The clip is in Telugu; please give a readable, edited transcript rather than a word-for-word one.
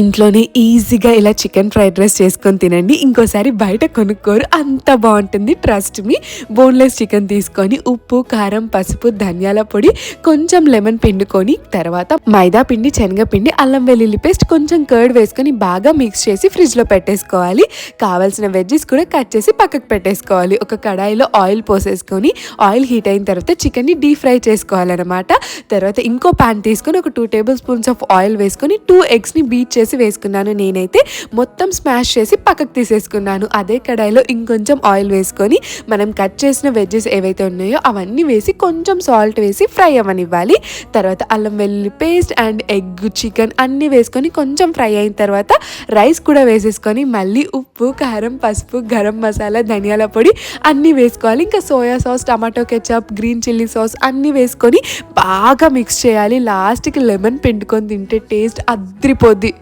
ఇంట్లోనే ఈజీగా ఇలా చికెన్ ఫ్రైడ్ రైస్ చేసుకొని తినండి. ఇంకోసారి బయట కొనుక్కోరు, అంత బాగుంటుంది, ట్రస్ట్ మీ. బోన్లెస్ చికెన్ తీసుకొని ఉప్పు, కారం, పసుపు, ధనియాల పొడి, కొంచెం లెమన్ పిండుకొని, తర్వాత మైదా పిండి, శనగపిండి, అల్లం వెల్లుల్లి పేస్ట్, కొంచెం కర్డ్ వేసుకొని బాగా మిక్స్ చేసి ఫ్రిడ్జ్లో పెట్టేసుకోవాలి. కావాల్సిన వెజ్జెస్ కూడా కట్ చేసి పక్కకు పెట్టేసుకోవాలి. ఒక కడాయిలో ఆయిల్ పోసేసుకొని ఆయిల్ హీట్ అయిన తర్వాత చికెన్ని డీప్ ఫ్రై చేసుకోవాలన్నమాట. తర్వాత ఇంకో ప్యాన్ తీసుకొని ఒక 2 టేబుల్ స్పూన్స్ ఆఫ్ ఆయిల్ వేసుకొని 2 ఎగ్స్ని బీట్ చేసి వేసుకున్నాను. నేనైతే మొత్తం స్మాష్ చేసి పక్కకు తీసేసుకున్నాను. అదే కడాయిలో ఇంకొంచెం ఆయిల్ వేసుకొని మనం కట్ చేసిన వెజ్జెస్ ఏవైతే ఉన్నాయో అవన్నీ వేసి కొంచెం సాల్ట్ వేసి ఫ్రై అవ్వనివ్వాలి. తర్వాత అల్లం వెల్లుల్లి పేస్ట్ అండ్ ఎగ్, చికెన్ అన్నీ వేసుకొని కొంచెం ఫ్రై అయిన తర్వాత రైస్ కూడా వేసేసుకొని మళ్ళీ ఉప్పు, కారం, పసుపు, గరం మసాలా, ధనియాల పొడి అన్నీ వేసుకోవాలి. ఇంకా soya sauce, tomato ketchup, green chilli sauce అన్నీ వేసుకొని బాగా మిక్స్ చేయాలి. లాస్ట్కి లెమన్ పిండుకొని తింటే టేస్ట్ అద్రిపోద్ది.